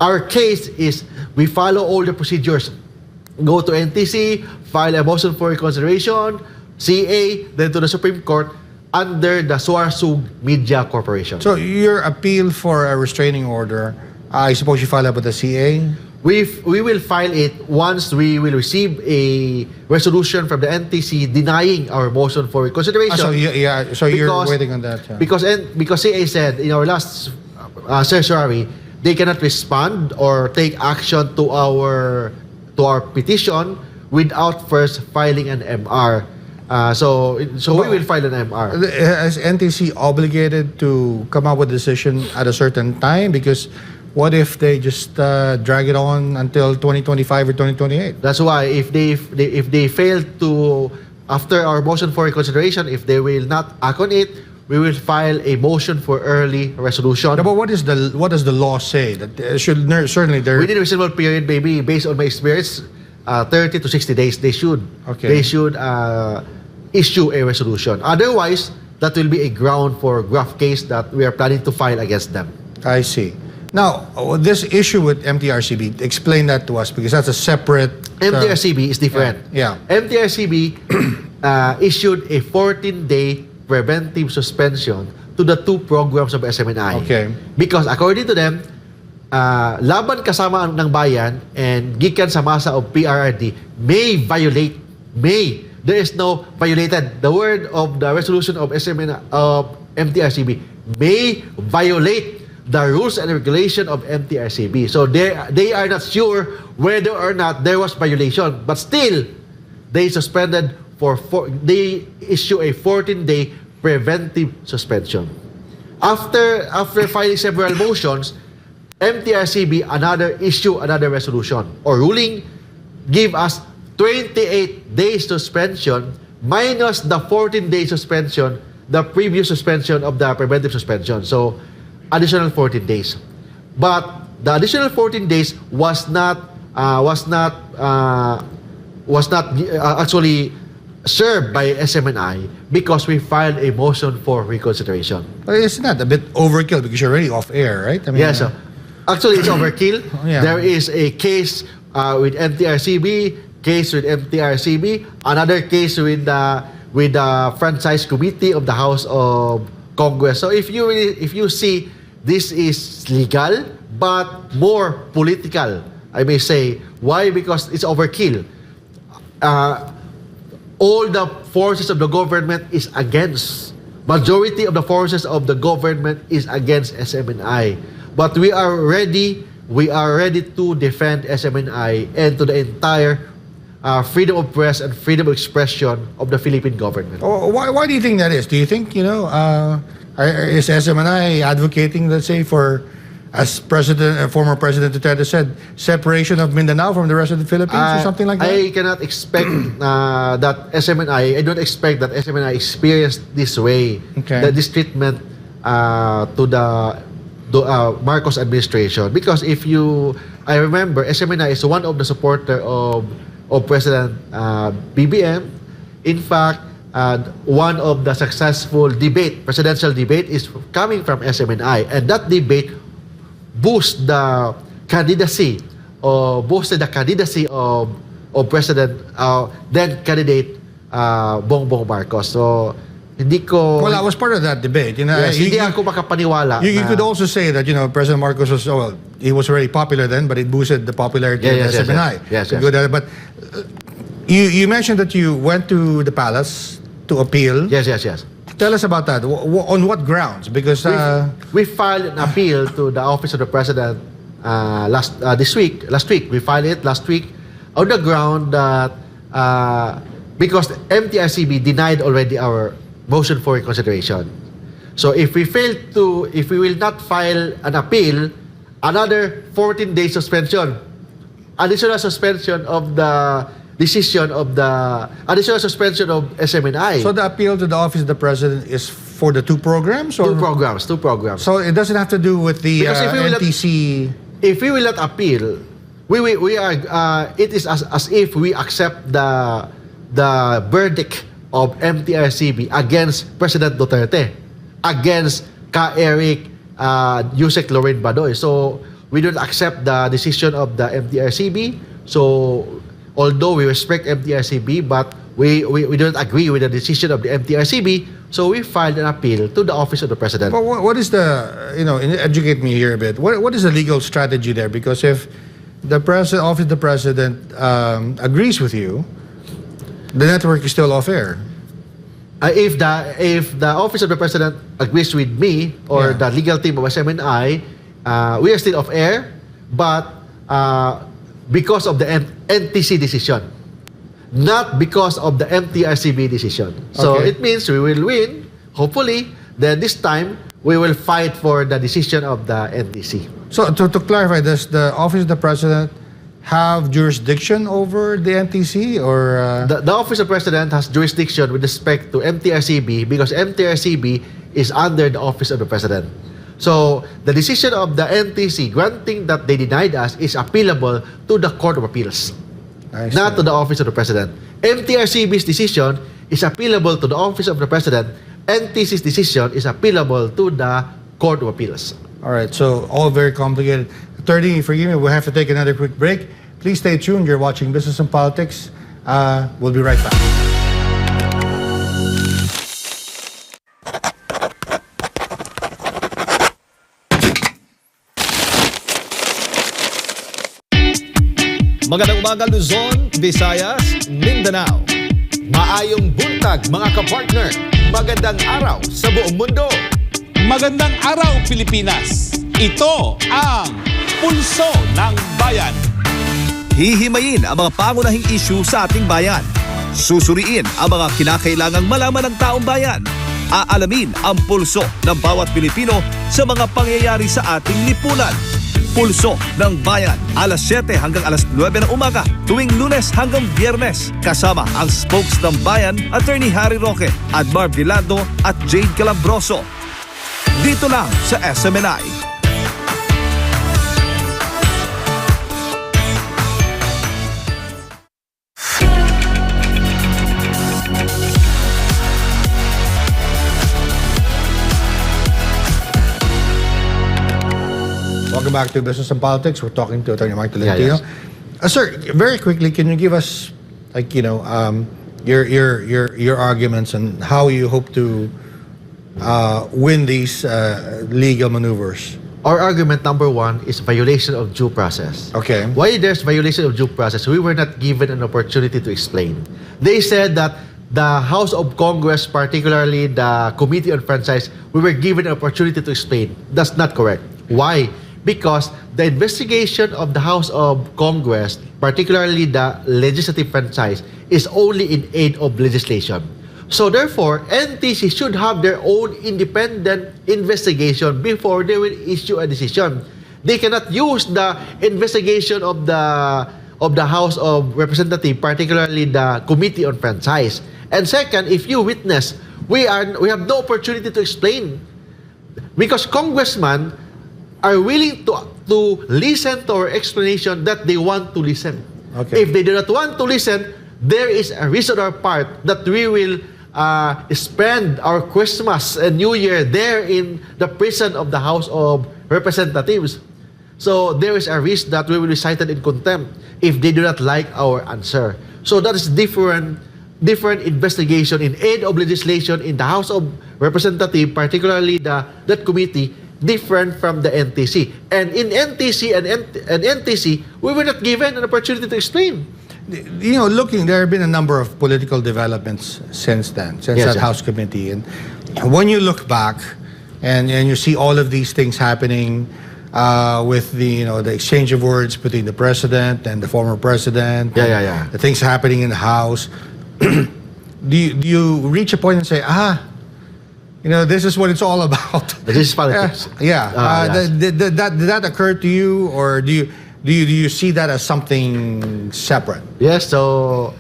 Our case is we follow all the procedures. Go to NTC, file a motion for reconsideration, CA, then to the Supreme Court under the Suarsug Media Corporation.
So your appeal for a restraining order, I suppose you file up with the CA?
We will file it once we will receive a resolution from the NTC denying our motion for reconsideration.
So you're waiting on that. Yeah.
Because CA said in our last certiorari, they cannot respond or take action to our petition without first filing an MR. So we will file an MR.
Is NTC obligated to come up with a decision at a certain time? Because what if they just drag it on until 2025 or 2028?
That's why if they fail to, after our motion for reconsideration, if they will not act on it, we will file a motion for early resolution.
No, but what does the law say? That certainly there
within a reasonable period, maybe based on my experience, 30 to 60 days they should issue a resolution. Otherwise, that will be a ground for graft case that we are planning to file against them.
I see. Now, this issue with MTRCB, explain that to us, because that's a separate...
MTRCB is different.
Yeah.
MTRCB issued a 14-day preventive suspension to the two programs of SMNI.
Okay.
Because according to them, laban kasama ng bayan and gikan sa masa of PRRD may violate, there is no violated. The word of the resolution of MTRCB may violate the rules and regulation of MTRCB. So they are not sure whether or not there was violation, but still they suspended they issue a 14-day preventive suspension. After filing several motions, MTRCB issue another resolution or ruling, give us 28 days suspension minus the 14-day suspension, the previous suspension of the preventive suspension. So additional 14 days. But the additional 14 days was not actually served by SMNI because we filed a motion for reconsideration.
But it's not a bit overkill because you're already off air, right? I mean,
yes, actually it's overkill.
Yeah.
There is a case with MTRCB, another case with the franchise committee of the House of Congress. So if you see, this is legal but more political, I may say. Why? Because it's overkill. All the forces of the government is against. Majority of the forces of the government is against SMNI. But we are ready. We are ready to defend SMNI and to the entire freedom of press and freedom of expression of the Philippine government.
Why do you think that is? Do you think, is SMNI advocating, let's say, for, as former President Duterte said, separation of Mindanao from the rest of the Philippines or something like that?
I cannot expect that SMNI, I don't expect that SMNI experienced this way, this treatment to the Marcos administration. Because I remember SMNI is one of the supporter of President BBM. In fact, one of the successful presidential debate is coming from SMNI, and that debate boosted the candidacy of President then candidate Bongbong Marcos. So hindi ko.
Well, I was part of that debate.
Yes, hindi ako makapaniwala.
You could also say that President Marcos was he was already popular then, but it boosted the popularity of SMNI.
Yes.
But you mentioned that you went to the palace to appeal.
Yes.
Tell us about that. On what grounds? Because
we filed an appeal to the office of the president last week. We filed it last week on the ground that because the MTRCB denied already our motion for reconsideration. So if we will not file an appeal, another 14-day suspension, additional suspension of the decision of SMNI.
So the appeal to the office of the president is for the two programs? Or?
Two programs.
So it doesn't have to do with the NTC.
If we will not appeal, we are. It is as if we accept the verdict of MTRCB against President Duterte, against Eric Yusek Lorraine Badoy. So we don't accept the decision of the MTRCB. So although we respect MTRCB, but we don't agree with the decision of the MTRCB, so we filed an appeal to the office of the president.
But what is educate me here a bit. What is the legal strategy there? Because if the office of the president agrees with you, the network is still off air.
If the office of the president agrees with me or the legal team of SMNI, we are still off air, but because of the NTC decision, not because of the MTRCB decision. So it means we will win, hopefully. Then this time, we will fight for the decision of the NTC.
So to clarify, does the office of the president have jurisdiction over the NTC or?
The office of the president has jurisdiction with respect to MTRCB because MTRCB is under the office of the president. So the decision of the NTC granting that they denied us is appealable to the Court of Appeals, not to the office of the president. MTRCB's decision is appealable to the office of the president. NTC's decision is appealable to the Court of Appeals.
All right, so all very complicated. Attorney, forgive me, we'll have to take another quick break. Please stay tuned. You're watching Business and Politics. We'll be right back.
Magandang umaga Luzon, Visayas, Mindanao. Maayong buntag mga kapartner. Magandang araw sa buong mundo.
Magandang araw Pilipinas. Ito ang Pulso ng Bayan.
Hihimayin ang mga pangunahing issue sa ating bayan. Susuriin ang mga kinakailangang malaman ng taong bayan. Aalamin ang pulso ng bawat Pilipino sa mga pangyayari sa ating lipunan. Pulso ng Bayan, alas 7 hanggang alas 9 ng umaga, tuwing Lunes hanggang Biyernes. Kasama ang spokes ng Bayan, Atty. Harry Roque, Admar Vilado at Jade Calambroso. Dito lang sa SMNI.
Welcome back to Business and Politics. We're talking to Atty. Tolentino. Sir, very quickly, can you give us, your arguments and how you hope to win these legal maneuvers?
Our argument number one is violation of due process.
Okay.
Why there's violation of due process? We were not given an opportunity to explain. They said that the House of Congress, particularly the Committee on Franchise, we were given an opportunity to explain. That's not correct. Why? Because the investigation of the House of Congress, particularly the legislative franchise, is only in aid of legislation. So therefore, NTC should have their own independent investigation before they will issue a decision. They cannot use the investigation of the House of Representatives, particularly the Committee on Franchise. And second, if you witness, we have no opportunity to explain, because congressmen are willing to listen to our explanation that they want to listen.
Okay.
If they do not want to listen, there is a reason on our part that we will spend our Christmas and New Year there in the prison of the House of Representatives. So there is a risk that we will be cited in contempt if they do not like our answer. So that is different investigation in aid of legislation in the House of Representatives, particularly that committee, different from the NTC. And in NTC and NTC, we were not given an opportunity to explain.
You know, there have been a number of political developments since then, since
Yes,
that
yes.
House committee. And when you look back and you see all of these things happening with the exchange of words between the president and the former president,
Yeah.
the things happening in the House, do you reach a point and say, this is what it's all about?
This is politics.
Yeah.
Yes.
Did that occur to you, or do you see that as something separate?
Yes, so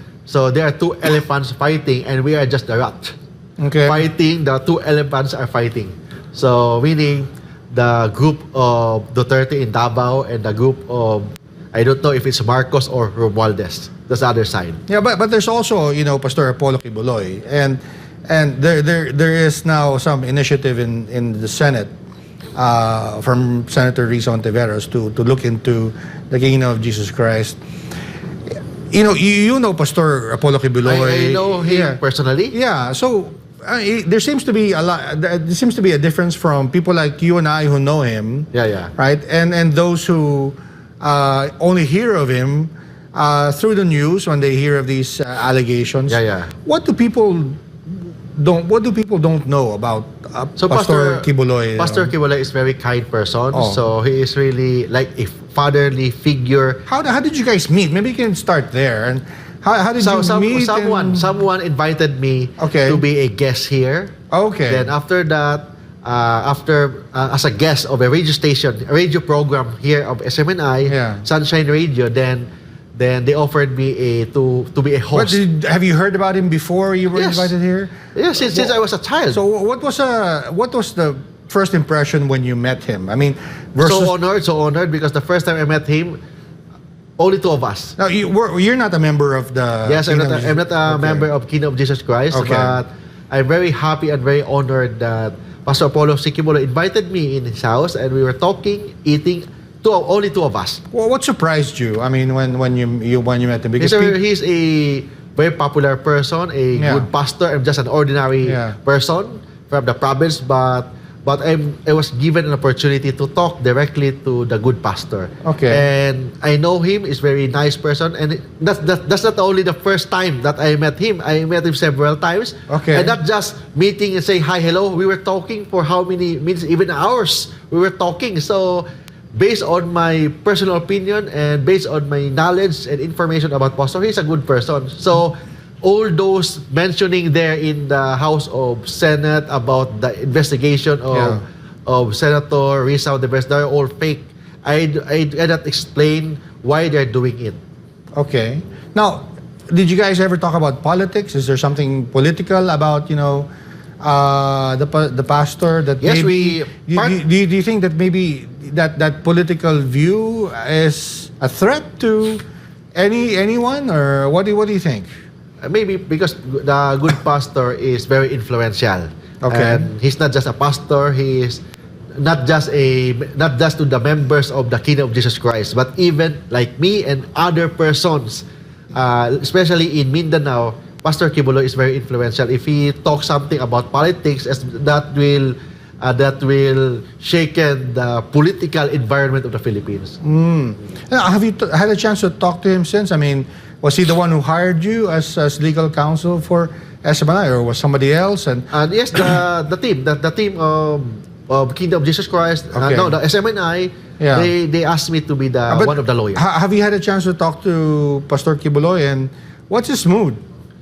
there are two elephants fighting and we are just the rat.
Okay.
Fighting, the two elephants are fighting. So meaning the group of Duterte in Davao and the group of, I don't know if it's Marcos or Romualdez. That's the other side.
Yeah, but there's also, Pastor Apollo Kibuloy, and there is now some initiative in the Senate from Senator Rizzo Ontiveros to look into the Kingdom of Jesus Christ. You know Pastor Apollo Kibuloy.
I know him personally.
Yeah, so there seems to be a difference from people like you and I who know him.
Yeah.
Right, and those who only hear of him through the news when they hear of these allegations.
Yeah.
What do people don't know about
So
Pastor Kibuloy?
Pastor Kibuloy is a very kind person.
Oh.
So he is really like a fatherly figure.
How did you guys meet? Maybe you can start there. And how did you meet?
Someone invited me
Okay.
to be a guest here.
Okay.
Then after that, as a guest of a radio program here of SMNI,
Yeah.
Sunshine Radio, then they offered me to be a host.
Have you heard about him before you were
Yes.
invited here?
Yes, since I was a child.
So what was the first impression when you met him? I mean, versus
So honored because the first time I met him, only two of us.
now you're not a member of the.
Yes, I'm
Kingdom of
not a
Okay.
member of Kingdom of Jesus Christ,
Okay.
but I'm very happy and very honored that Pastor Apollo Kibuloy invited me in his house and we were talking, eating, only two of us.
Well, what surprised you? I mean, when you met him, because
He's a very popular person, a
Yeah.
good pastor. I'm just an ordinary
Yeah.
person from the province, but I was given an opportunity to talk directly to the good pastor.
Okay.
And I know him, is very nice person, and that's not only the first time that I met him. I met him several times.
Okay.
And not just meeting and saying hi, hello. We were talking for how many minutes, even hours. We were talking. So based on my personal opinion and based on my knowledge and information about Pastor, he's a good person. So all those mentioning there in the House of Senate about the investigation of Senator Rizzo Ontiveros, they're all fake. I cannot explain why they're doing it.
Okay. Now, did you guys ever talk about politics? Is there something political about the pastor that
Yes,
maybe do you think that maybe that political view is a threat to anyone, or what do you think?
Maybe because the good pastor is very influential.
Okay.
And he's not just a pastor, he is not just to the members of the Kingdom of Jesus Christ, but even like me and other persons, especially in Mindanao, Pastor Kibuloy is very influential. If he talks something about politics, that will shaken the political environment of the Philippines.
Now, have you had a chance to talk to him since? I mean, was he the one who hired you as legal counsel for SMNI, or was somebody else? And
And yes, the team of Kingdom of Jesus Christ,
Okay.
no, the SMNI,
Yeah.
they asked me to be the
But
one of the lawyers.
Have you had a chance to talk to Pastor Kibuloy, and what's his mood?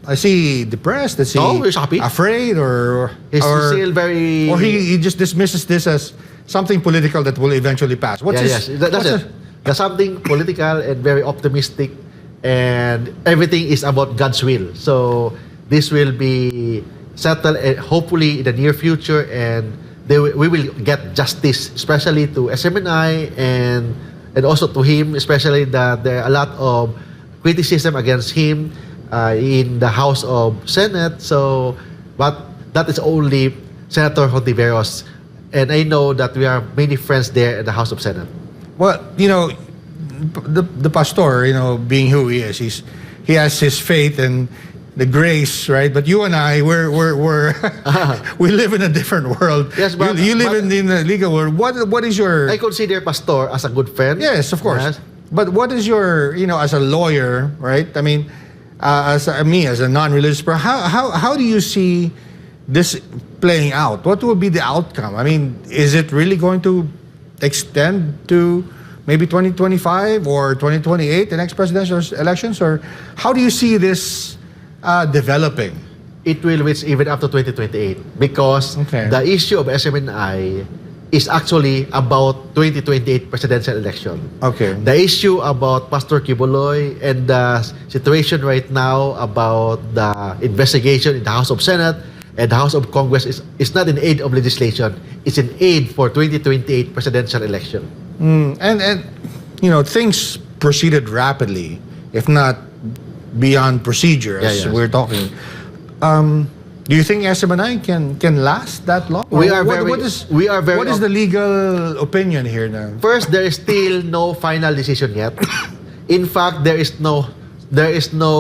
Is he depressed? Is he
No, he's happy.
afraid, or
He's still very...
or he just dismisses this as something political that will eventually pass? What's
Yeah,
his,
yes, that's
what's
it. That's something political and very optimistic, and everything is about God's will. So this will be settled, hopefully in the near future, and we will get justice, especially to SMNI and also to him, especially that there are a lot of criticism against him in the House of Senate. So, but that is only Senator Hontiveros, and I know that we are many friends there in the House of Senate.
Well, the pastor, being who he is, he has his faith and the grace, right? But you and I, we're we live in a different world.
Yes, but
you live in the legal world. What is your?
I consider Pastor as a good friend.
Yes, of course.
Yes.
But what is your, as a lawyer, right? I mean, as a non-religious person, how do you see this playing out? What will be the outcome? I mean, is it really going to extend to maybe 2025 or 2028, the next presidential elections? Or how do you see this developing?
It will reach even up to 2028 because
Okay.
the issue of SMNI is actually about 2028 presidential election.
Okay.
The issue about Pastor Kibuloy and the situation right now about the investigation in the House of Senate and the House of Congress is not in aid of legislation. It's in aid for 2028 presidential election.
And things proceeded rapidly, if not beyond procedure, as
Yeah, yes.
we're talking. Do you think SMNI can last that long?
We
Or
are very-
what is
we are very
what is the legal opinion here now?
First, there is still no final decision yet. In fact, there is no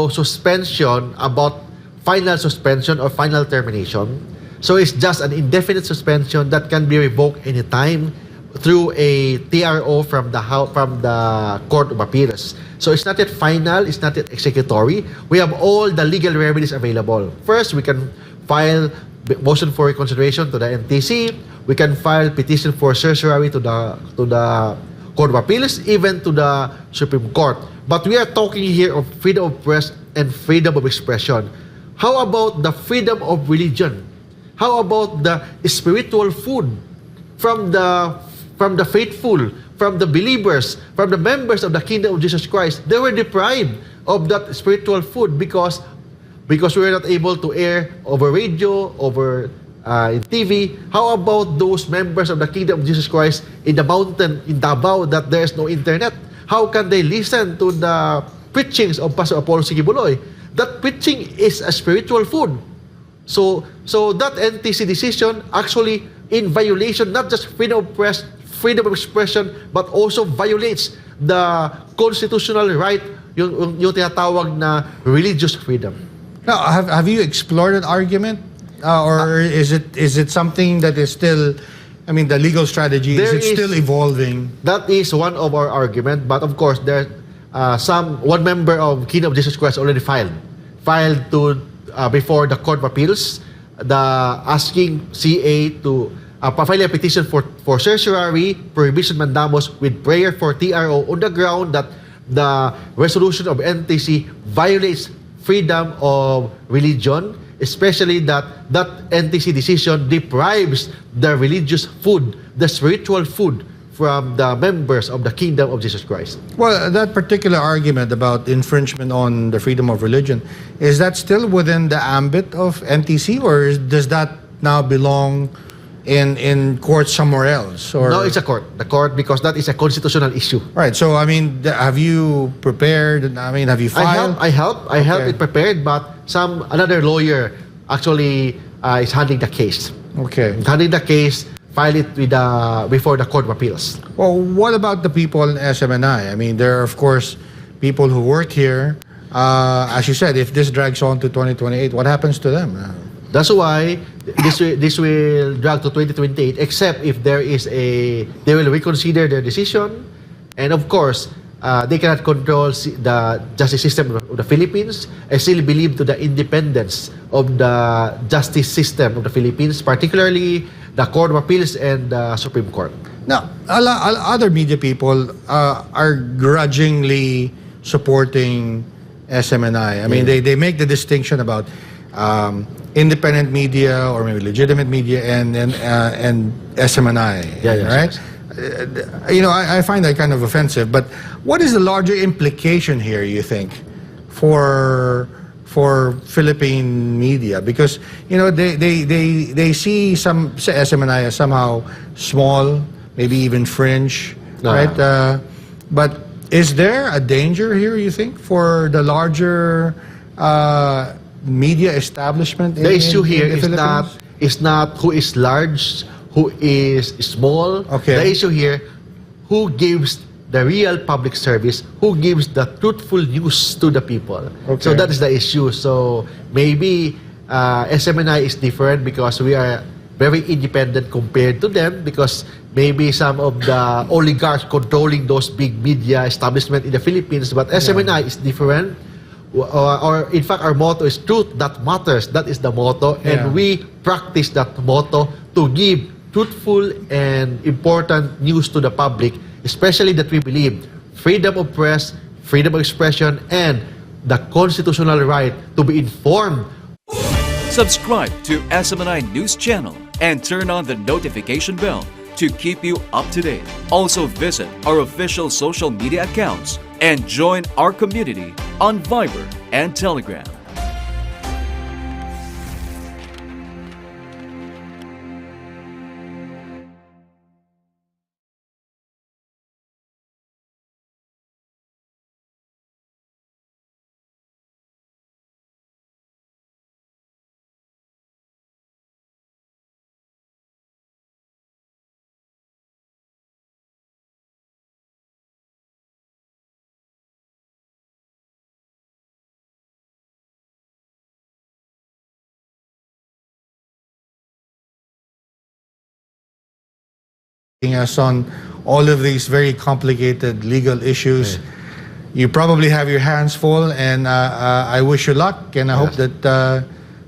suspension about final suspension or final termination. So it's just an indefinite suspension that can be revoked anytime through a TRO from the Court of Appeals. So it's not yet final, it's not yet executory. We have all the legal remedies available. First, we can file motion for reconsideration to the NTC. We can file petition for certiorari to the Court of Appeals, even to the Supreme Court. But we are talking here of freedom of press and freedom of expression. How about the freedom of religion? How about the spiritual food from the faithful, from the believers, from the members of the Kingdom of Jesus Christ? They were deprived of that spiritual food because we were not able to air over radio, over in TV. How about those members of the Kingdom of Jesus Christ in the mountain in Davao that there is no internet? How can they listen to the preachings of Pastor Apollo Sigibuloy? That preaching is a spiritual food. So that NTC decision actually in violation, not just freedom of press, freedom of expression, but also violates the constitutional right, yung tinatawag na religious freedom.
Now, have you explored an argument, or is it something that is still? I mean, the legal strategy is still evolving?
That is one of our argument, but of course there one member of Kingdom of Jesus Christ already filed to before the Court of Appeals, asking CA to file a petition for certiorari prohibition mandamus with prayer for TRO on the ground that the resolution of NTC violates freedom of religion, especially that NTC decision deprives the religious food, the spiritual food from the members of the Kingdom of Jesus Christ.
Well, that particular argument about infringement on the freedom of religion, is that still within the ambit of NTC, or does that now belong in court somewhere else? Or?
No, it's the court, because that is a constitutional issue.
Right. So, I mean, have you prepared? I mean, have you filed?
I help
Okay.
it prepared, but another lawyer actually is handling the case.
Okay.
Handling the case, file it before the Court of Appeals.
Well, what about the people in SMNI? I mean, there are, of course, people who work here. As you said, if this drags on to 2028, what happens to them?
That's why this will drag to 2028, except if they will reconsider their decision, and of course, they cannot control the justice system of the Philippines. I still believe to the independence of the justice system of the Philippines, particularly the Court of Appeals and the Supreme Court.
Now, other media people are grudgingly supporting SMNI. I mean, they make the distinction about independent media or maybe legitimate media and SMNI, right?
Yes.
You know, I find that kind of offensive. But what is the larger implication here, you think, for Philippine media? Because, you know, they see SMNI as somehow small, maybe even fringe, right? But is there a danger here, you think, for the larger media establishment?
The issue here
Philippines?
is not who is large, who is small.
Okay.
The issue here, who gives the real public service, who gives the truthful news to the people.
Okay.
So that is the issue. So maybe SMNI is different because we are very independent compared to them, because maybe some of the oligarchs controlling those big media establishment in the Philippines, but SMNI is different. Or in fact, our motto is truth that matters. That is the motto, and we practice that motto to give truthful and important news to the public, especially that we believe freedom of press, freedom of expression, and the constitutional right to be informed.
Subscribe to SMNI News Channel and turn on the notification bell to keep you up to date. Also visit our official social media accounts and join our community on Viber and Telegram.
Us on all of these very complicated legal issues. You probably have your hands full, and I wish you luck, and I hope that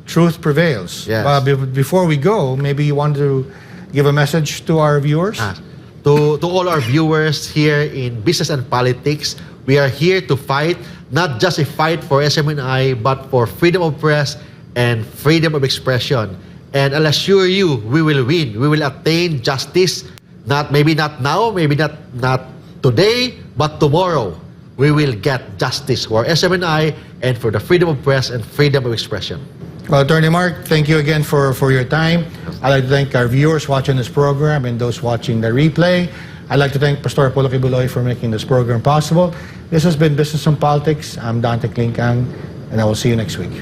truth prevails.
Yes.
Before we go, maybe you want to give a message to our viewers?
To all our viewers here in Business and Politics, we are here to fight, not just a fight for SMNI, but for freedom of press and freedom of expression. And I'll assure you, we will win. We will attain justice. Maybe not now, maybe not today, but tomorrow we will get justice for SMNI and for the freedom of press and freedom of expression.
Well, Attorney Mark, thank you again for your time. I'd like to thank our viewers watching this program and those watching the replay. I'd like to thank Pastor Apollo Kibuloy for making this program possible. This has been Business and Politics. I'm Dante Klink, and I will see you next week.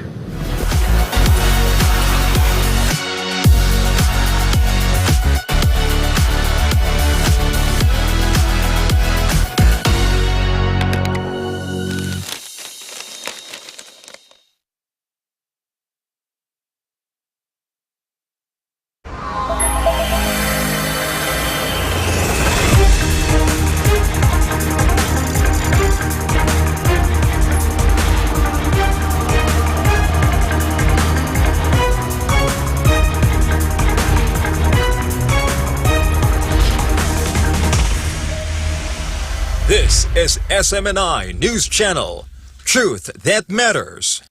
This is SMNI News Channel. Truth that matters.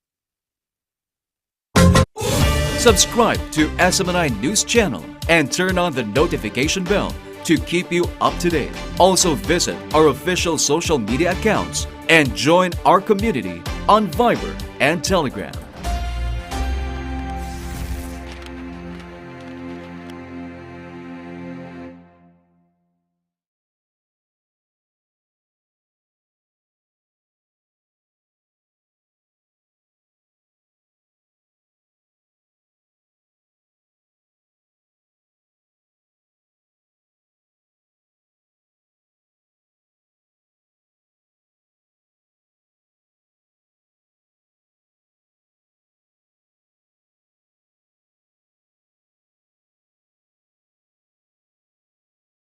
Subscribe to SMNI News Channel and turn on the notification bell to keep you up to date. Also visit our official social media accounts and join our community on Viber and Telegram.